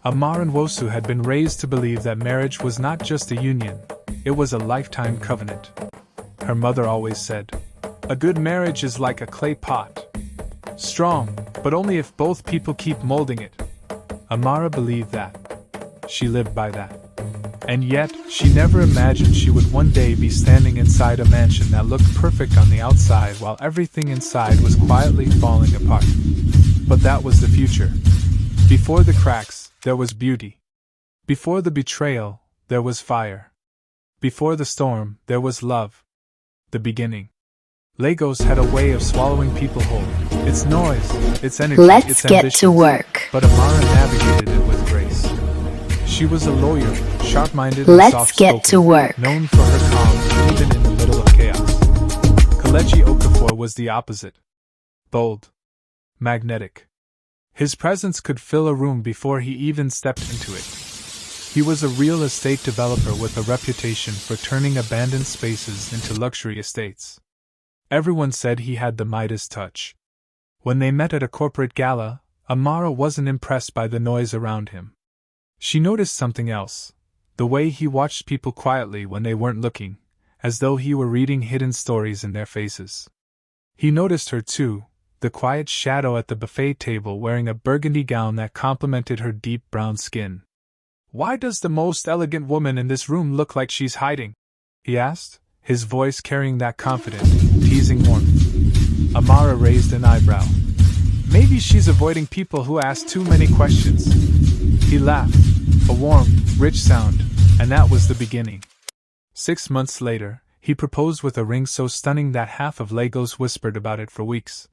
Amara and Wosu had been raised to believe that marriage was not just a union, it was a lifetime covenant. Her mother always said, "A good marriage is like a clay pot. Strong, but only if both people keep molding it." Amara believed that. She lived by that. And yet, she never imagined she would one day be standing inside a mansion that looked perfect on the outside while everything inside was quietly falling apart. But that was the future. Before the cracks, there was beauty. Before the betrayal, there was fire. Before the storm, there was love. The beginning. Lagos had a way of swallowing people whole. Its noise, its energy, Let's its get ambitions. to work. But Amara navigated it with grace. She was a lawyer, sharp-minded and Let's soft-spoken, get to work. known for her calm even in the middle of chaos. Kelechi Okafor was the opposite. Bold. Magnetic. His presence could fill a room before he even stepped into it. He was a real estate developer with a reputation for turning abandoned spaces into luxury estates. Everyone said he had the Midas touch. When they met at a corporate gala, Amara wasn't impressed by the noise around him. She noticed something else, the way he watched people quietly when they weren't looking, as though he were reading hidden stories in their faces. He noticed her too, the quiet shadow at the buffet table wearing a burgundy gown that complemented her deep brown skin. "Why does the most elegant woman in this room look like she's hiding?" he asked, his voice carrying that confident, teasing warmth. Amara raised an eyebrow. "Maybe she's avoiding people who ask too many questions." He laughed, a warm, rich sound, and that was the beginning. 6 months later, he proposed with a ring so stunning that half of Lagos whispered about it for weeks.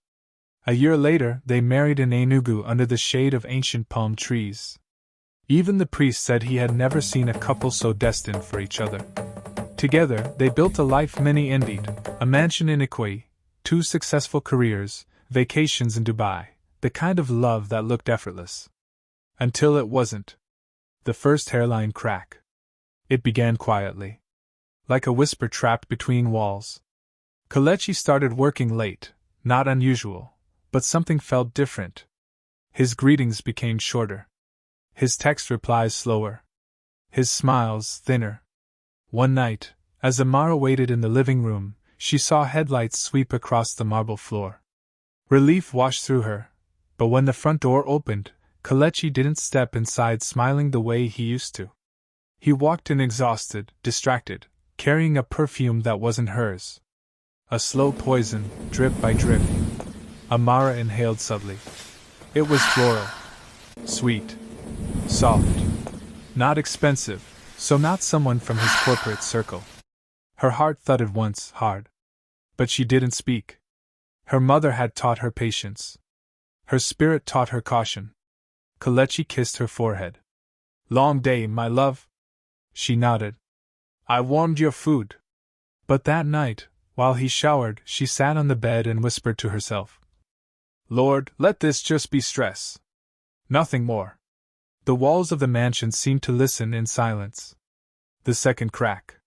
A year later, they married in Enugu under the shade of ancient palm trees. Even the priest said he had never seen a couple so destined for each other. Together, they built a life many envied, a mansion in Ikwe, 2 successful careers, vacations in Dubai, the kind of love that looked effortless. Until it wasn't. The first hairline crack. It began quietly. Like a whisper trapped between walls. Kelechi started working late, not unusual, but something felt different. His greetings became shorter. His text replies slower. His smiles thinner. One night, as Amara waited in the living room, she saw headlights sweep across the marble floor. Relief washed through her, but when the front door opened, Kelechi didn't step inside smiling the way he used to. He walked in exhausted, distracted, carrying a perfume that wasn't hers. A slow poison, drip by drip. Amara inhaled subtly. It was floral. Sweet. Soft. Not expensive, so not someone from his corporate circle. Her heart thudded once, hard. But she didn't speak. Her mother had taught her patience. Her spirit taught her caution. Kelechi kissed her forehead. "Long day, my love?" She nodded. "I warmed your food." But that night, while he showered, she sat on the bed and whispered to herself, "Lord, let this just be stress. Nothing more." The walls of the mansion seemed to listen in silence. The second crack.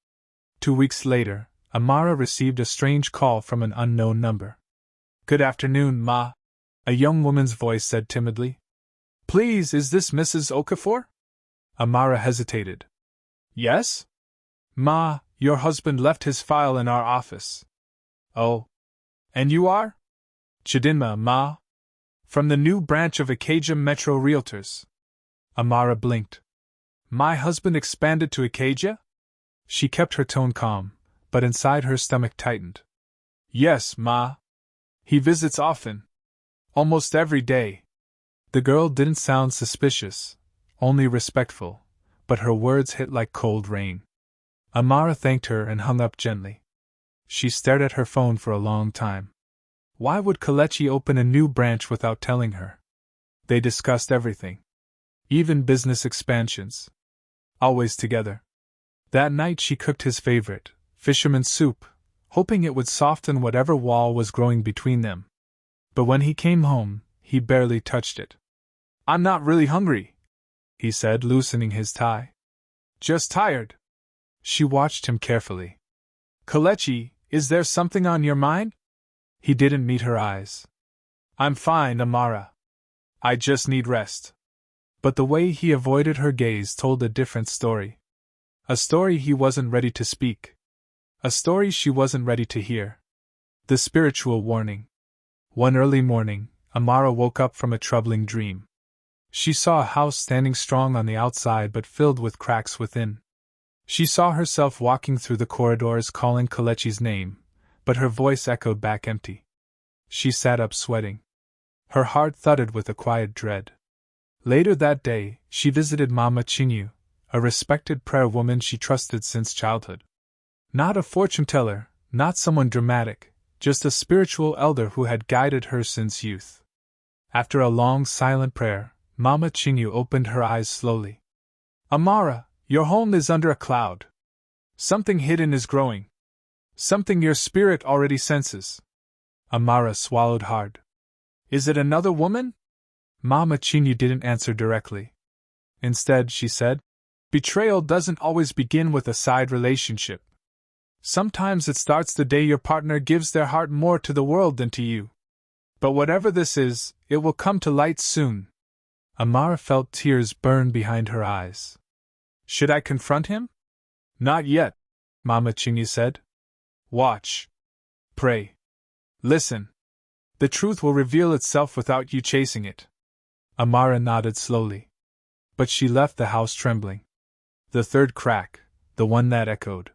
2 weeks later, Amara received a strange call from an unknown number. "Good afternoon, Ma," a young woman's voice said timidly. "Please, is this Mrs. Okafor?" Amara hesitated. "Yes? Ma, your husband left his file in our office." "Oh. And you are?" "Chidinma, Ma. From the new branch of Ikeja Metro Realtors." Amara blinked. "My husband expanded to Ikeja?" She kept her tone calm, but inside her stomach tightened. "Yes, Ma. He visits often. Almost every day." The girl didn't sound suspicious, only respectful, but her words hit like cold rain. Amara thanked her and hung up gently. She stared at her phone for a long time. Why would Kelechi open a new branch without telling her? They discussed everything. Even business expansions. Always together. That night she cooked his favorite, fisherman's soup, hoping it would soften whatever wall was growing between them. But when he came home, he barely touched it. "I'm not really hungry," he said, loosening his tie. "Just tired." She watched him carefully. "Kelechi, is there something on your mind?" He didn't meet her eyes. "I'm fine, Amara. I just need rest." But the way he avoided her gaze told a different story. A story he wasn't ready to speak. A story she wasn't ready to hear. The spiritual warning. One early morning, Amara woke up from a troubling dream. She saw a house standing strong on the outside but filled with cracks within. She saw herself walking through the corridors calling Kelechi's name, but her voice echoed back empty. She sat up sweating. Her heart thudded with a quiet dread. Later that day, she visited Mama Chinyu, a respected prayer woman she trusted since childhood. Not a fortune-teller, not someone dramatic, just a spiritual elder who had guided her since youth. After a long silent prayer, Mama Chinyu opened her eyes slowly. Amara, your home is under a cloud. Something hidden is growing. Something your spirit already senses. Amara swallowed hard. Is it another woman? Mama Chinyu didn't answer directly. Instead, she said, Betrayal doesn't always begin with a side relationship. Sometimes it starts the day your partner gives their heart more to the world than to you. But whatever this is, it will come to light soon. Amara felt tears burn behind her eyes. Should I confront him? Not yet, Mama Chinyu said. Watch. Pray. Listen. The truth will reveal itself without you chasing it. Amara nodded slowly. But she left the house trembling. The third crack, the one that echoed.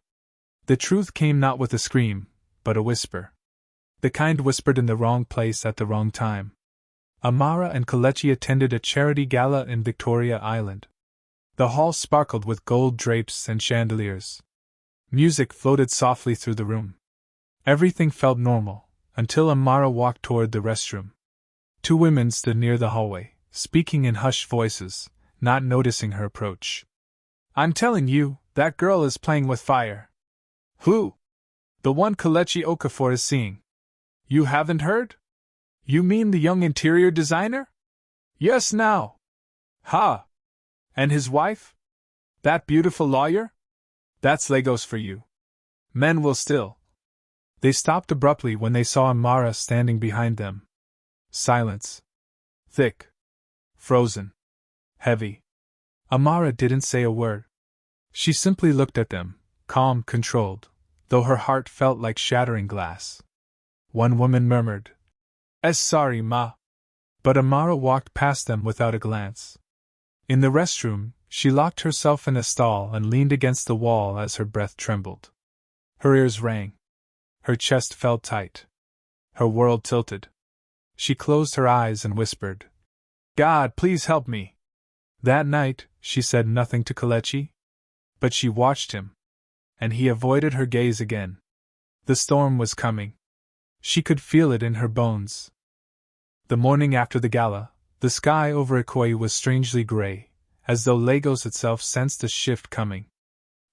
The truth came not with a scream, but a whisper. The kind whispered in the wrong place at the wrong time. Amara and Kelechi attended a charity gala in Victoria Island. The hall sparkled with gold drapes and chandeliers. Music floated softly through the room. Everything felt normal, until Amara walked toward the restroom. Two women stood near the hallway, speaking in hushed voices, not noticing her approach. I'm telling you, that girl is playing with fire. Who? The one Kelechi Okafor is seeing. You haven't heard? You mean the young interior designer? Yes now. Ha! And his wife? That beautiful lawyer? That's Lagos for you. Men will still. They stopped abruptly when they saw Amara standing behind them. Silence. Thick. Frozen. Heavy. Amara didn't say a word. She simply looked at them, calm, controlled, though her heart felt like shattering glass. One woman murmured, Sorry, ma. But Amara walked past them without a glance. In the restroom, she locked herself in a stall and leaned against the wall as her breath trembled. Her ears rang. Her chest felt tight. Her world tilted. She closed her eyes and whispered, God, please help me. That night, she said nothing to Kelechi. But she watched him. And he avoided her gaze again. The storm was coming. She could feel it in her bones. The morning after the gala, the sky over Ikoyi was strangely gray, as though Lagos itself sensed a shift coming.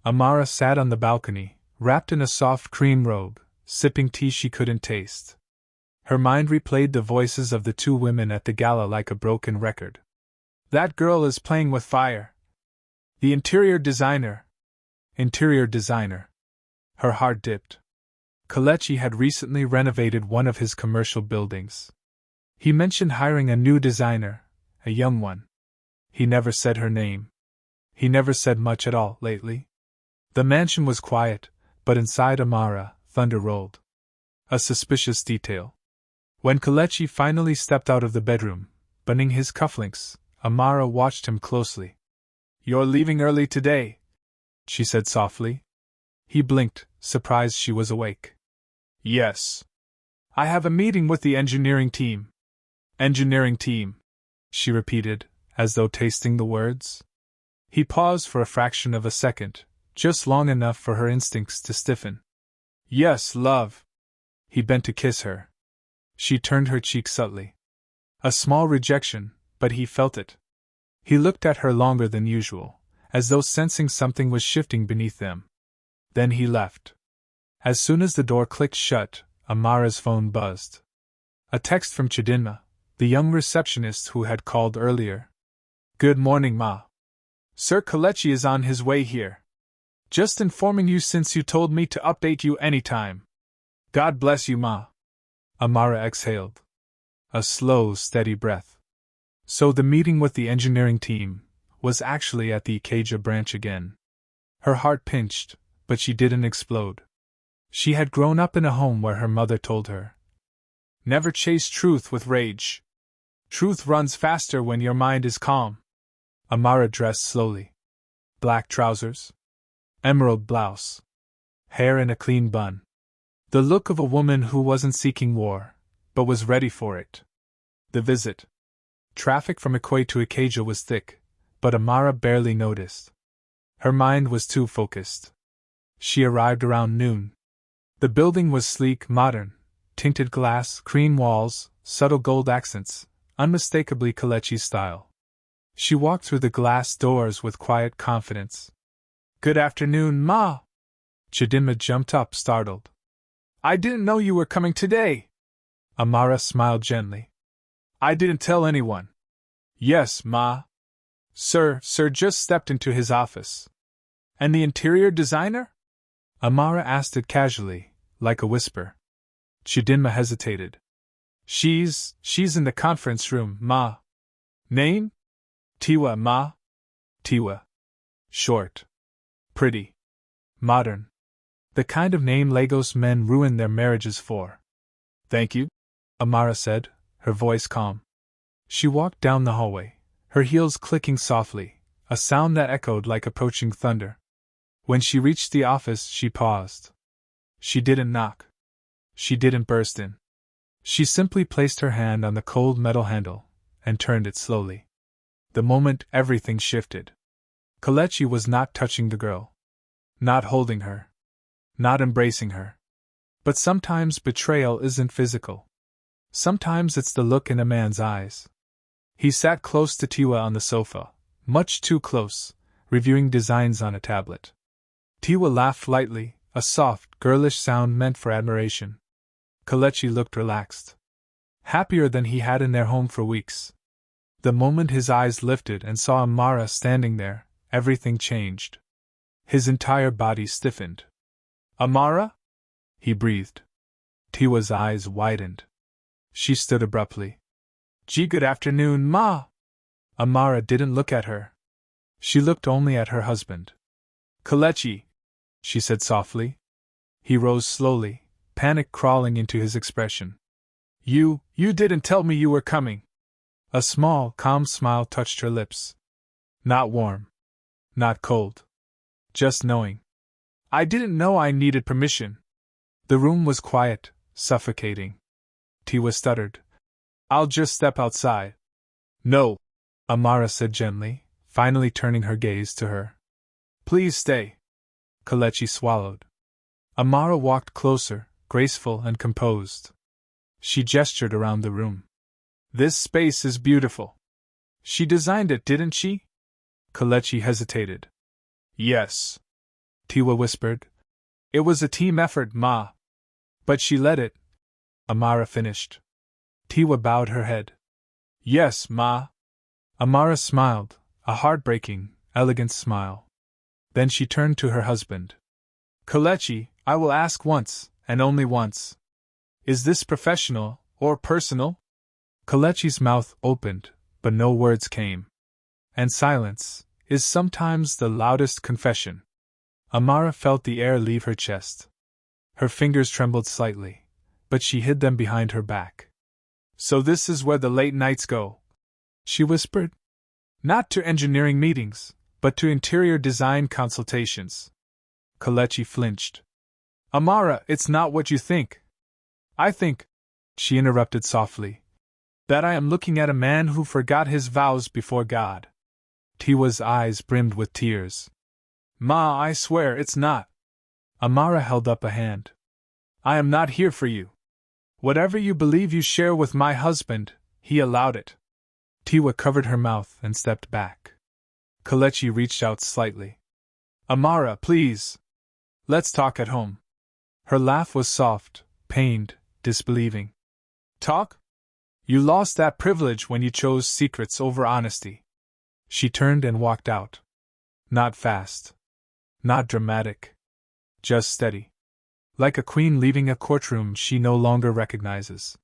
Amara sat on the balcony, wrapped in a soft cream robe, sipping tea she couldn't taste. Her mind replayed the voices of the two women at the gala like a broken record. That girl is playing with fire. The interior designer. Interior designer. Her heart dipped. Kelechi had recently renovated one of his commercial buildings. He mentioned hiring a new designer, a young one. He never said her name. He never said much at all lately. The mansion was quiet, but inside Amara, thunder rolled. A suspicious detail. When Kelechi finally stepped out of the bedroom, buttoning his cufflinks, Amara watched him closely. You're leaving early today, she said softly. He blinked, surprised she was awake. Yes. I have a meeting with the engineering team. Engineering team, she repeated, as though tasting the words. He paused for a fraction of a second, just long enough for her instincts to stiffen. Yes, love. He bent to kiss her. She turned her cheek subtly. A small rejection, but he felt it. He looked at her longer than usual, as though sensing something was shifting beneath them. Then he left. As soon as the door clicked shut, Amara's phone buzzed. A text from Chidinma, the young receptionist who had called earlier. Good morning, Ma. Sir Kelechi is on his way here. Just informing you since you told me to update you anytime. God bless you, Ma. Amara exhaled. A slow, steady breath. So the meeting with the engineering team was actually at the Ikeja branch again. Her heart pinched, but she didn't explode. She had grown up in a home where her mother told her, "Never chase truth with rage. Truth runs faster when your mind is calm." Amara dressed slowly. Black trousers, emerald blouse, hair in a clean bun. The look of a woman who wasn't seeking war, but was ready for it. The visit. Traffic from Ikue to Ikeja was thick, but Amara barely noticed. Her mind was too focused. She arrived around noon. The building was sleek, modern, tinted glass, cream walls, subtle gold accents, unmistakably Kalechi's style. She walked through the glass doors with quiet confidence. "Good afternoon, Ma!" Chidinma jumped up, startled. "I didn't know you were coming today." Amara smiled gently. "I didn't tell anyone." "Yes, Ma." Sir just stepped into his office." "And the interior designer?" Amara asked it casually, like a whisper. Chidinma hesitated. She's in the conference room, Ma." "Name?" "Tiwa, Ma." "Tiwa. Short. Pretty. Modern. The kind of name Lagos men ruin their marriages for." "Thank you," Amara said, her voice calm. She walked down the hallway, her heels clicking softly, a sound that echoed like approaching thunder. When she reached the office, she paused. She didn't knock. She didn't burst in. She simply placed her hand on the cold metal handle and turned it slowly. The moment, everything shifted. Kalechi was not touching the girl. Not holding her. Not embracing her. But sometimes betrayal isn't physical. Sometimes it's the look in a man's eyes. He sat close to Tiwa on the sofa, much too close, reviewing designs on a tablet. Tiwa laughed lightly, a soft, girlish sound meant for admiration. Kalechi looked relaxed. Happier than he had in their home for weeks. The moment his eyes lifted and saw Amara standing there, everything changed. His entire body stiffened. "Amara?" he breathed. Tiwa's eyes widened. She stood abruptly. "Good afternoon, Ma." Amara didn't look at her. She looked only at her husband. "Kalechi," she said softly. He rose slowly, panic crawling into his expression. You didn't tell me you were coming." A small, calm smile touched her lips. Not warm. Not cold. Just knowing. "I didn't know I needed permission." The room was quiet, suffocating. Tiwa stuttered. "I'll just step outside." "No," Amara said gently, finally turning her gaze to her. "Please stay." Kalechi swallowed. Amara walked closer, graceful and composed. She gestured around the room. "This space is beautiful. She designed it, didn't she?" Kalechi hesitated. "Yes," Tiwa whispered. "It was a team effort, Ma." "But she led it," Amara finished. Tiwa bowed her head. "Yes, Ma." Amara smiled, a heartbreaking, elegant smile. Then she turned to her husband. "Kalechi, I will ask once, and only once. Is this professional, or personal?" Kalechi's mouth opened, but no words came. And silence is sometimes the loudest confession. Amara felt the air leave her chest. Her fingers trembled slightly, but she hid them behind her back. "So this is where the late nights go," she whispered. "Not to engineering meetings, but to interior design consultations." Kalechi flinched. "Amara, it's not what you think." "I think," she interrupted softly, "that I am looking at a man who forgot his vows before God." Tiwa's eyes brimmed with tears. "Ma, I swear it's not." Amara held up a hand. "I am not here for you. Whatever you believe you share with my husband, he allowed it." Tiwa covered her mouth and stepped back. Kalechi reached out slightly. "Amara, please. Let's talk at home." Her laugh was soft, pained, disbelieving. "Talk? You lost that privilege when you chose secrets over honesty." She turned and walked out. Not fast. Not dramatic. Just steady. Like a queen leaving a courtroom she no longer recognizes.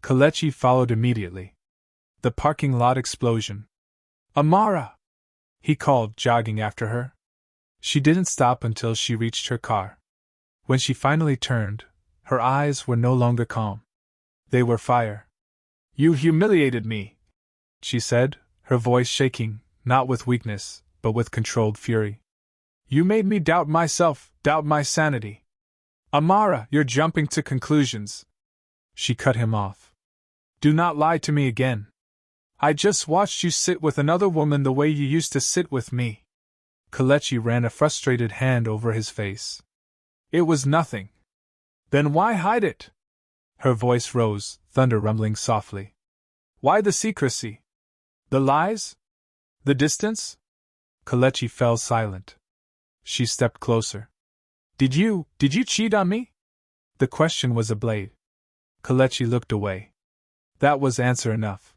Kalechi followed immediately. The parking lot explosion. Amara! He called, jogging after her. She didn't stop until she reached her car. When she finally turned, her eyes were no longer calm. They were fire. You humiliated me, she said, her voice shaking, not with weakness, but with controlled fury. You made me doubt myself, doubt my sanity. Amara, you're jumping to conclusions. She cut him off. Do not lie to me again. I just watched you sit with another woman the way you used to sit with me. Kelechi ran a frustrated hand over his face. It was nothing. Then why hide it? Her voice rose, thunder rumbling softly. Why the secrecy? The lies? The distance? Kelechi fell silent. She stepped closer. Did you cheat on me? The question was a blade. Kelechi looked away. That was answer enough.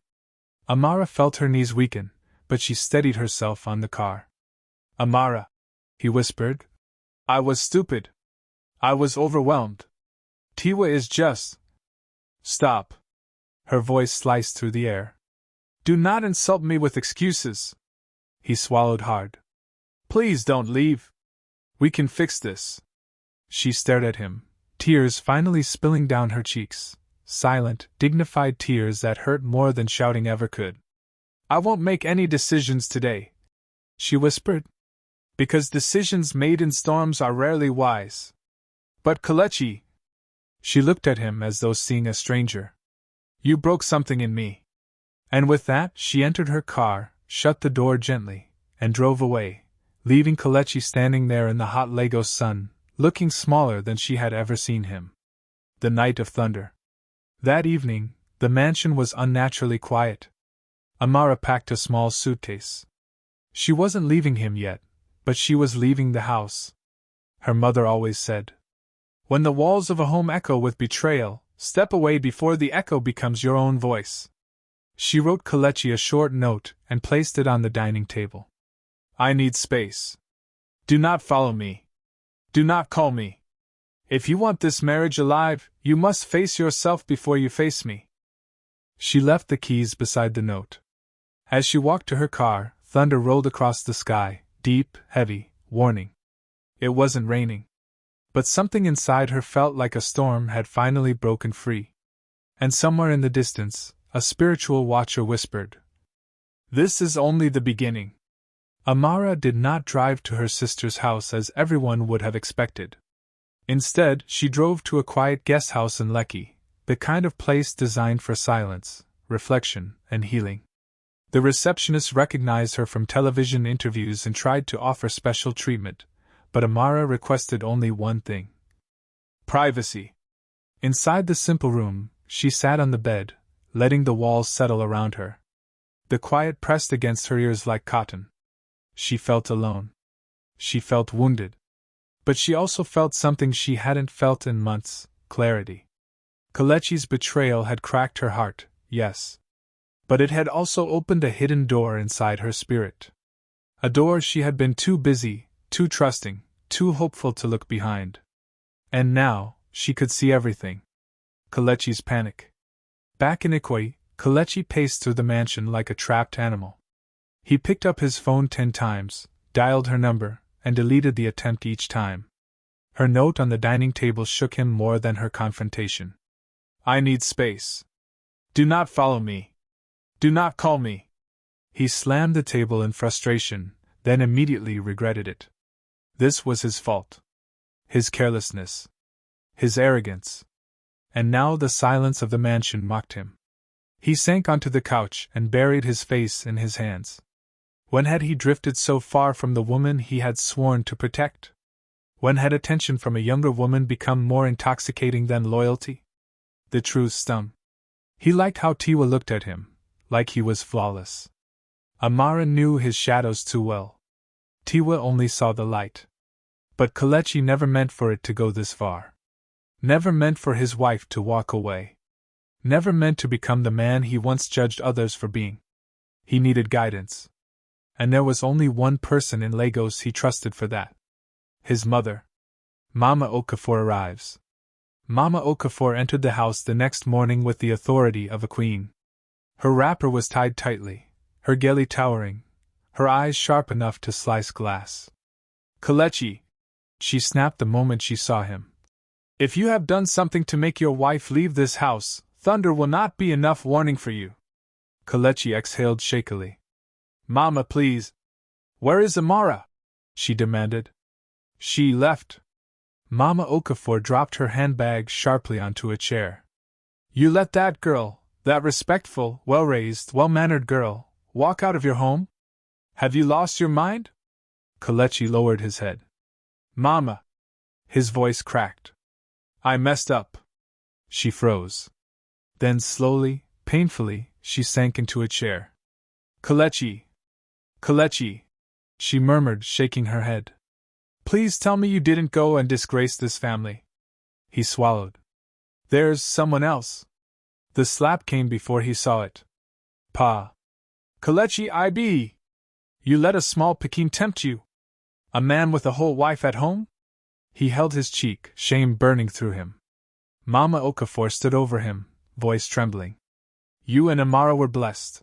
Amara felt her knees weaken, but she steadied herself on the car. Amara, he whispered. I was stupid. I was overwhelmed. Tiwa is just. Stop. Her voice sliced through the air. Do not insult me with excuses. He swallowed hard. Please don't leave. We can fix this. She stared at him, tears finally spilling down her cheeks, silent, dignified tears that hurt more than shouting ever could. I won't make any decisions today, she whispered, because decisions made in storms are rarely wise. But Kelechi. She looked at him as though seeing a stranger. You broke something in me. And with that, she entered her car, shut the door gently, and drove away, leaving Kelechi standing there in the hot Lagos sun, looking smaller than she had ever seen him. The night of thunder. That evening, the mansion was unnaturally quiet. Amara packed a small suitcase. She wasn't leaving him yet, but she was leaving the house. Her mother always said, when the walls of a home echo with betrayal, step away before the echo becomes your own voice. She wrote Kelechi a short note and placed it on the dining table. I need space. Do not follow me. Do not call me. If you want this marriage alive, you must face yourself before you face me. She left the keys beside the note. As she walked to her car, thunder rolled across the sky, deep, heavy, warning. It wasn't raining. But something inside her felt like a storm had finally broken free. And somewhere in the distance, a spiritual watcher whispered, this is only the beginning. Amara did not drive to her sister's house as everyone would have expected. Instead, she drove to a quiet guest house in Lekki, the kind of place designed for silence, reflection, and healing. The receptionist recognized her from television interviews and tried to offer special treatment, but Amara requested only one thing: privacy. Inside the simple room, she sat on the bed, letting the walls settle around her. The quiet pressed against her ears like cotton. She felt alone. She felt wounded. But she also felt something she hadn't felt in months: clarity. Kelechi's betrayal had cracked her heart, yes. But it had also opened a hidden door inside her spirit. A door she had been too busy, too trusting, too hopeful to look behind. And now, she could see everything. Kelechi's panic. Back in Ikoyi, Kelechi paced through the mansion like a trapped animal. He picked up his phone 10 times, dialed her number, and deleted the attempt each time. Her note on the dining table shook him more than her confrontation. I need space. Do not follow me. Do not call me. He slammed the table in frustration, then immediately regretted it. This was his fault. His carelessness. His arrogance. And now the silence of the mansion mocked him. He sank onto the couch and buried his face in his hands. When had he drifted so far from the woman he had sworn to protect? When had attention from a younger woman become more intoxicating than loyalty? The truth stung. He liked how Tiwa looked at him, like he was flawless. Amara knew his shadows too well. Tiwa only saw the light. But Kelechi never meant for it to go this far. Never meant for his wife to walk away. Never meant to become the man he once judged others for being. He needed guidance. And there was only one person in Lagos he trusted for that. His mother. Mama Okafor arrives. Mama Okafor entered the house the next morning with the authority of a queen. Her wrapper was tied tightly, her gilly towering, her eyes sharp enough to slice glass. "Kelechi," she snapped the moment she saw him. "If you have done something to make your wife leave this house, thunder will not be enough warning for you." Kelechi exhaled shakily. "Mama, please." "Where is Amara?" she demanded. "She left." Mama Okafor dropped her handbag sharply onto a chair. "You let that girl, that respectful, well-raised, well-mannered girl, walk out of your home? Have you lost your mind?" Kelechi lowered his head. "Mama." His voice cracked. "I messed up." She froze. Then slowly, painfully, she sank into a chair. "Kelechi. Kelechi," she murmured, shaking her head. "Please tell me you didn't go and disgrace this family." He swallowed. "There's someone else." The slap came before he saw it. "Pa. Kelechi IB. You let a small Pekin tempt you? A man with a whole wife at home?" He held his cheek, shame burning through him. Mama Okafor stood over him, voice trembling. "You and Amara were blessed.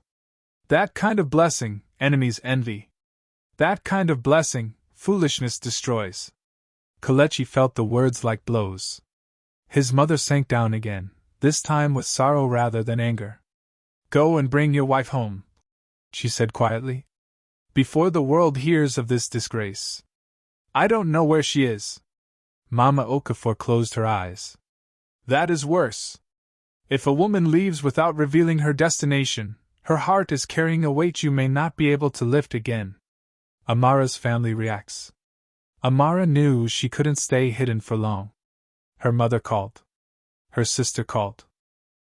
That kind of blessing, enemies envy. That kind of blessing, foolishness destroys." Kelechi felt the words like blows. His mother sank down again, this time with sorrow rather than anger. "Go and bring your wife home," she said quietly, "before the world hears of this disgrace. I don't know where she is." Mama Okafor closed her eyes. "That is worse. If a woman leaves without revealing her destination, her heart is carrying a weight you may not be able to lift again. Amara's family reacts." Amara knew she couldn't stay hidden for long. Her mother called. Her sister called.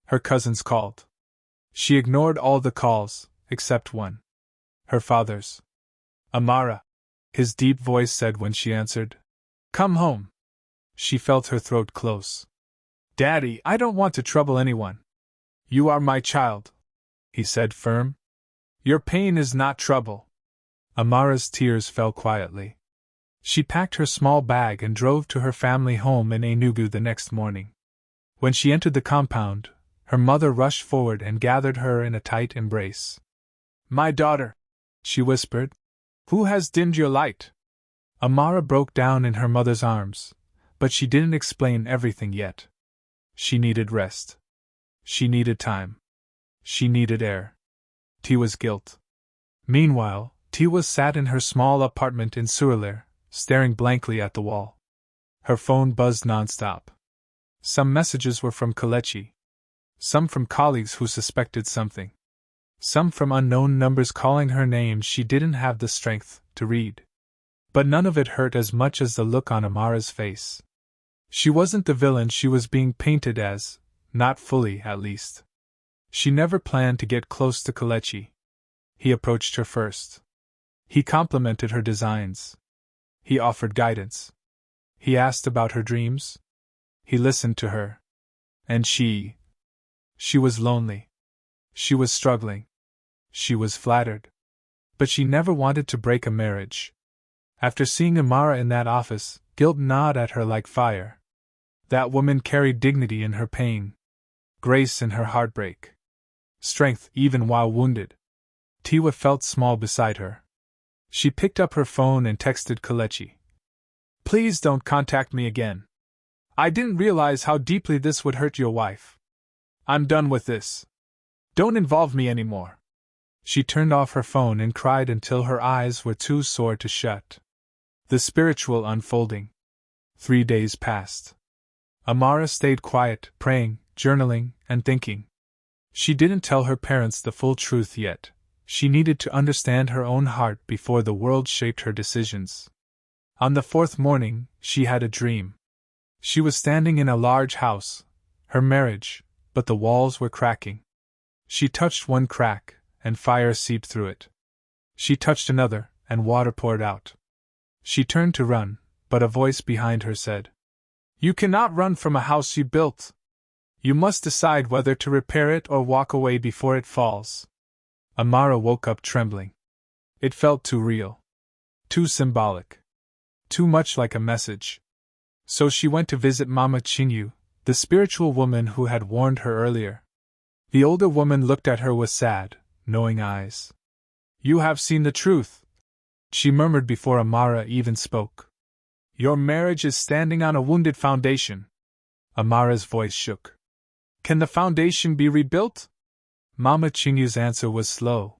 Her cousins called. She ignored all the calls, except one. Her father's. "Amara," his deep voice said when she answered. "Come home." She felt her throat close. "Daddy, I don't want to trouble anyone." "You are my child," he said firm. "Your pain is not trouble." Amara's tears fell quietly. She packed her small bag and drove to her family home in Enugu the next morning. When she entered the compound, her mother rushed forward and gathered her in a tight embrace. "My daughter," she whispered, "who has dimmed your light?" Amara broke down in her mother's arms, but she didn't explain everything yet. She needed rest. She needed time. She needed air. Tiwa's guilt. Meanwhile, Tiwa sat in her small apartment in Surulere, staring blankly at the wall. Her phone buzzed nonstop. Some messages were from Kelechi. Some from colleagues who suspected something. Some from unknown numbers calling her name she didn't have the strength to read. But none of it hurt as much as the look on Amara's face. She wasn't the villain she was being painted as, not fully, at least. She never planned to get close to Kelechi. He approached her first. He complimented her designs. He offered guidance. He asked about her dreams. He listened to her. And she was lonely. She was struggling. She was flattered. But she never wanted to break a marriage. After seeing Amara in that office, guilt gnawed at her like fire. That woman carried dignity in her pain. Grace in her heartbreak. Strength even while wounded. Tiwa felt small beside her. She picked up her phone and texted Kelechi. "Please don't contact me again. I didn't realize how deeply this would hurt your wife. I'm done with this. Don't involve me anymore." She turned off her phone and cried until her eyes were too sore to shut. The spiritual unfolding. 3 days passed. Amara stayed quiet, praying, journaling, and thinking. She didn't tell her parents the full truth yet. She needed to understand her own heart before the world shaped her decisions. On the 4th morning, she had a dream. She was standing in a large house, her marriage, but the walls were cracking. She touched one crack, and fire seeped through it. She touched another, and water poured out. She turned to run, but a voice behind her said, "You cannot run from a house you built. You must decide whether to repair it or walk away before it falls." Amara woke up trembling. It felt too real. Too symbolic. Too much like a message. So she went to visit Mama Chinyu, the spiritual woman who had warned her earlier. The older woman looked at her with sad, knowing eyes. You have seen the truth, she murmured before Amara even spoke. Your marriage is standing on a wounded foundation. Amara's voice shook. Can the foundation be rebuilt? Mama Chinyu's answer was slow.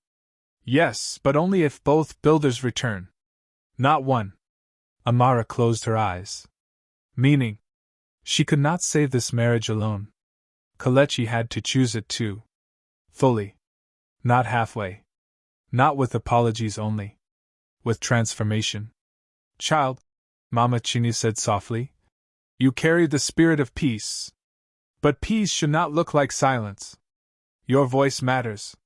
Yes, but only if both builders return. Not one. Amara closed her eyes. Meaning? She could not save this marriage alone. Kelechi had to choose it too. Fully. Not halfway. Not with apologies only. With transformation. Child, Mama Chinyu said softly, you carry the spirit of peace. But peace should not look like silence. Your voice matters.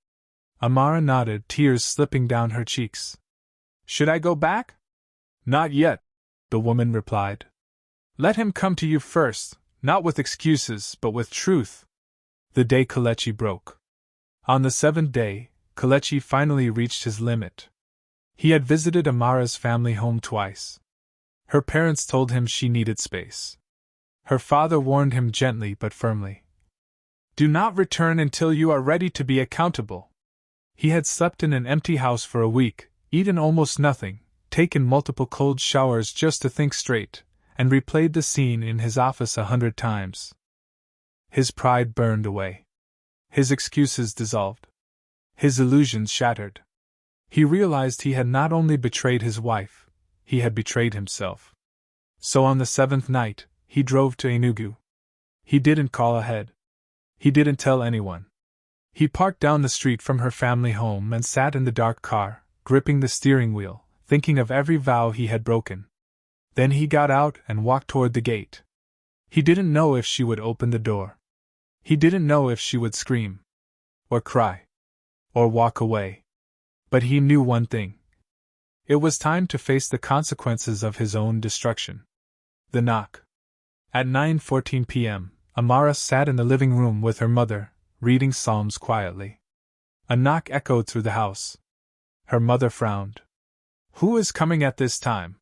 Amara nodded, tears slipping down her cheeks. Should I go back? Not yet, the woman replied. Let him come to you first, not with excuses, but with truth. The day Kelechi broke. On the 7th day, Kelechi finally reached his limit. He had visited Amara's family home twice. Her parents told him she needed space. Her father warned him gently but firmly. Do not return until you are ready to be accountable. He had slept in an empty house for a week, eaten almost nothing, taken multiple cold showers just to think straight, and replayed the scene in his office 100 times. His pride burned away. His excuses dissolved. His illusions shattered. He realized he had not only betrayed his wife, he had betrayed himself. So on the 7th night, he drove to Enugu. He didn't call ahead. He didn't tell anyone. He parked down the street from her family home and sat in the dark car, gripping the steering wheel, thinking of every vow he had broken. Then he got out and walked toward the gate. He didn't know if she would open the door. He didn't know if she would scream, or cry, or walk away. But he knew one thing. It was time to face the consequences of his own destruction. The knock. At 9:14 p.m., Amara sat in the living room with her mother, reading Psalms quietly. A knock echoed through the house. Her mother frowned. Who is coming at this time?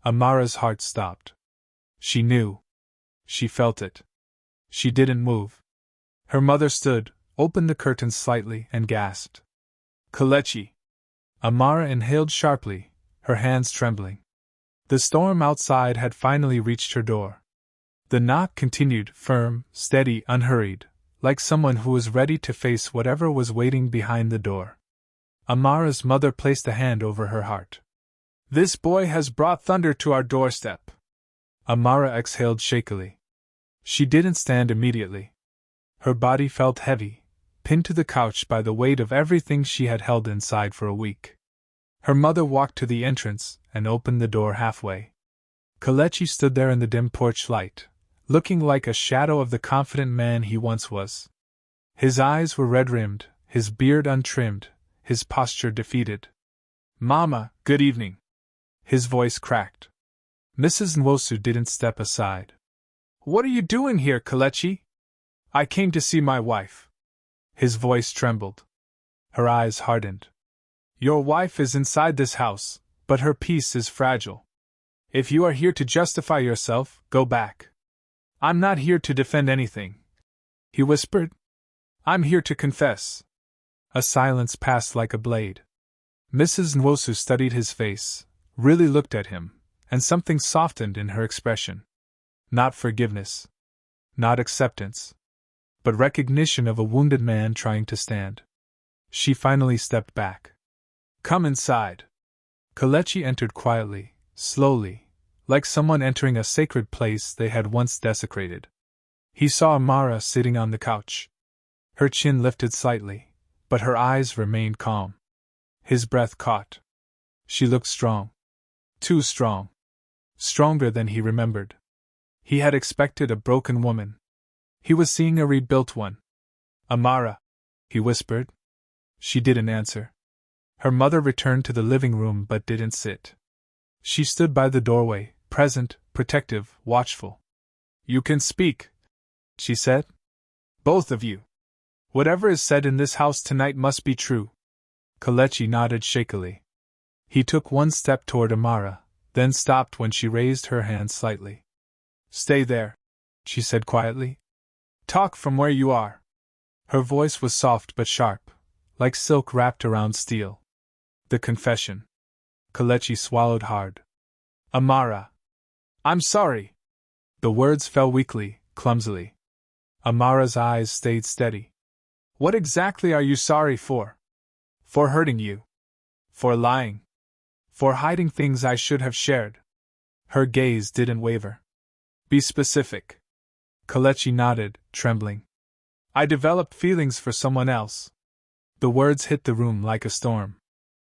Amara's heart stopped. She knew. She felt it. She didn't move. Her mother stood, opened the curtains slightly, and gasped. Kelechi. Amara inhaled sharply, her hands trembling. The storm outside had finally reached her door. The knock continued, firm, steady, unhurried, like someone who was ready to face whatever was waiting behind the door. Amara's mother placed a hand over her heart. This boy has brought thunder to our doorstep. Amara exhaled shakily. She didn't stand immediately. Her body felt heavy, pinned to the couch by the weight of everything she had held inside for a week. Her mother walked to the entrance and opened the door halfway. Kelechi stood there in the dim porch light, looking like a shadow of the confident man he once was. His eyes were red-rimmed, his beard untrimmed, his posture defeated. Mama, good evening. His voice cracked. Mrs. Nwosu didn't step aside. What are you doing here, Kelechi? I came to see my wife. His voice trembled. Her eyes hardened. Your wife is inside this house, but her peace is fragile. If you are here to justify yourself, go back. I'm not here to defend anything, he whispered. I'm here to confess. A silence passed like a blade. Mrs. Nwosu studied his face, really looked at him, and something softened in her expression. Not forgiveness. Not acceptance. But recognition of a wounded man trying to stand. She finally stepped back. Come inside. Kelechi entered quietly, slowly, like someone entering a sacred place they had once desecrated. He saw Amara sitting on the couch. Her chin lifted slightly, but her eyes remained calm. His breath caught. She looked strong. Too strong. Stronger than he remembered. He had expected a broken woman. He was seeing a rebuilt one. Amara, he whispered. She didn't answer. Her mother returned to the living room but didn't sit. She stood by the doorway, present, protective, watchful. You can speak, she said. Both of you. Whatever is said in this house tonight must be true. Kelechi nodded shakily. He took one step toward Amara, then stopped when she raised her hand slightly. Stay there, she said quietly. Talk from where you are. Her voice was soft but sharp, like silk wrapped around steel. The confession. Kelechi swallowed hard. Amara. I'm sorry. The words fell weakly, clumsily. Amara's eyes stayed steady. What exactly are you sorry for? For hurting you. For lying. For hiding things I should have shared. Her gaze didn't waver. Be specific. Kelechi nodded, trembling. I developed feelings for someone else. The words hit the room like a storm.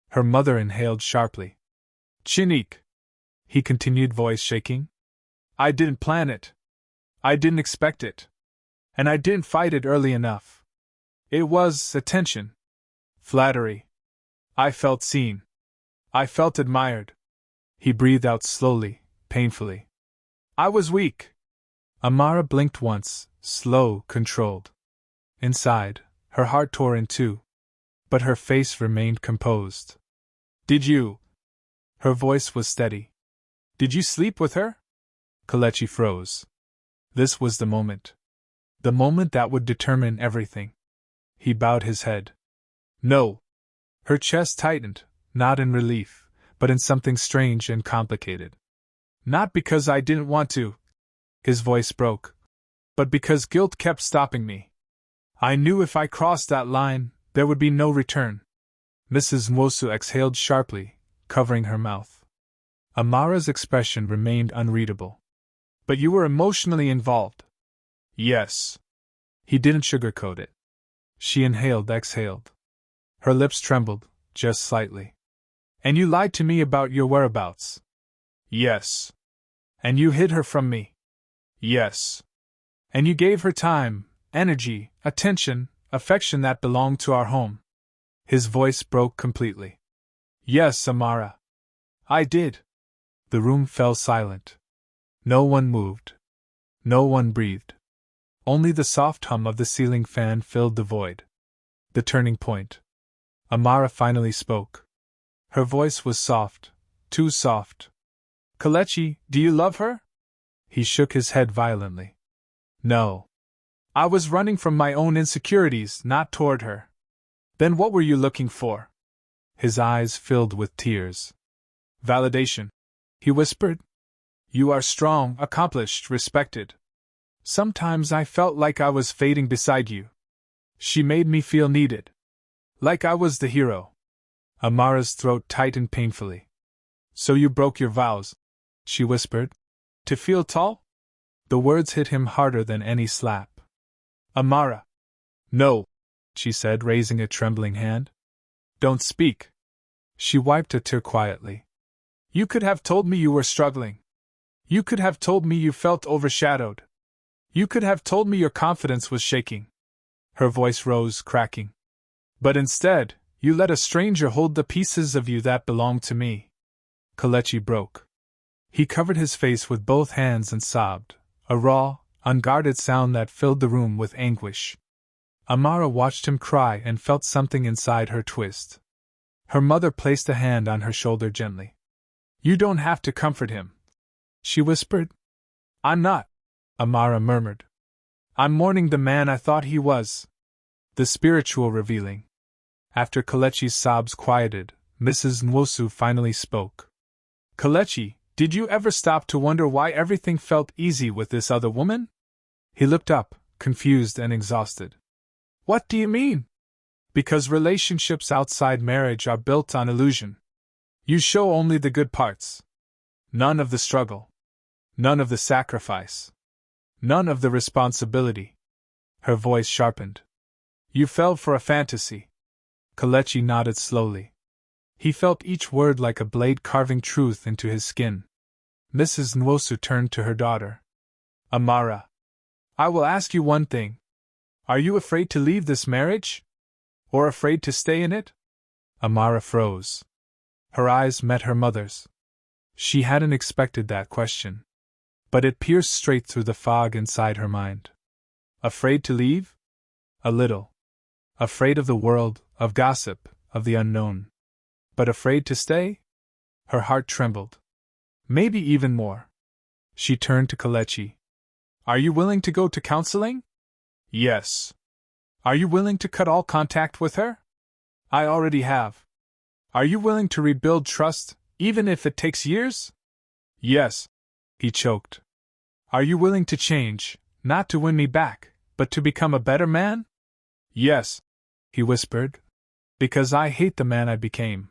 Her mother inhaled sharply. Chinique. He continued, voice shaking. I didn't plan it. I didn't expect it. And I didn't fight it early enough. It was attention. Flattery. I felt seen. I felt admired. He breathed out slowly, painfully. I was weak. Amara blinked once, slow, controlled. Inside, her heart tore in two. But her face remained composed. Did you? Her voice was steady. Did you sleep with her? Kelechi froze. This was the moment. The moment that would determine everything. He bowed his head. No. Her chest tightened, not in relief, but in something strange and complicated. Not because I didn't want to. His voice broke. But because guilt kept stopping me. I knew if I crossed that line, there would be no return. Mrs. Nwosu exhaled sharply, covering her mouth. Amara's expression remained unreadable. But you were emotionally involved. Yes. He didn't sugarcoat it. She inhaled, exhaled. Her lips trembled, just slightly. And you lied to me about your whereabouts. Yes. And you hid her from me. Yes. And you gave her time, energy, attention, affection that belonged to our home. His voice broke completely. Yes, Amara. I did. The room fell silent. No one moved. No one breathed. Only the soft hum of the ceiling fan filled the void. The turning point. Amara finally spoke. Her voice was soft, too soft. Kelechi, do you love her? He shook his head violently. No. I was running from my own insecurities, not toward her. Then what were you looking for? His eyes filled with tears. Validation, he whispered. You are strong, accomplished, respected. Sometimes I felt like I was fading beside you. She made me feel needed. Like I was the hero. Amara's throat tightened painfully. So you broke your vows, she whispered. To feel tall? The words hit him harder than any slap. Amara. No, she said, raising a trembling hand. Don't speak. She wiped a tear quietly. You could have told me you were struggling. You could have told me you felt overshadowed. You could have told me your confidence was shaking. Her voice rose, cracking. But instead, you let a stranger hold the pieces of you that belonged to me. Kelechi broke. He covered his face with both hands and sobbed, a raw, unguarded sound that filled the room with anguish. Amara watched him cry and felt something inside her twist. Her mother placed a hand on her shoulder gently. You don't have to comfort him, she whispered. I'm not, Amara murmured. I'm mourning the man I thought he was. The spiritual revealing. After Kelechi's sobs quieted, Mrs. Nwosu finally spoke. Kelechi, did you ever stop to wonder why everything felt easy with this other woman? He looked up, confused and exhausted. What do you mean? Because relationships outside marriage are built on illusion. You show only the good parts. None of the struggle. None of the sacrifice. None of the responsibility. Her voice sharpened. You fell for a fantasy. Kelechi nodded slowly. He felt each word like a blade carving truth into his skin. Mrs. Nwosu turned to her daughter. Amara, I will ask you one thing. Are you afraid to leave this marriage? Or afraid to stay in it? Amara froze. Her eyes met her mother's. She hadn't expected that question. But it pierced straight through the fog inside her mind. Afraid to leave? A little. Afraid of the world, of gossip, of the unknown. But afraid to stay? Her heart trembled. Maybe even more. She turned to Kelechi. Are you willing to go to counseling? Yes. Are you willing to cut all contact with her? I already have. Are you willing to rebuild trust, even if it takes years? Yes, he choked. Are you willing to change, not to win me back, but to become a better man? Yes, he whispered. Because I hate the man I became.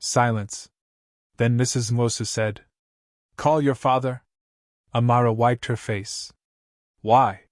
Silence. Then Mrs. Moses said, Call your father. Amara wiped her face. Why?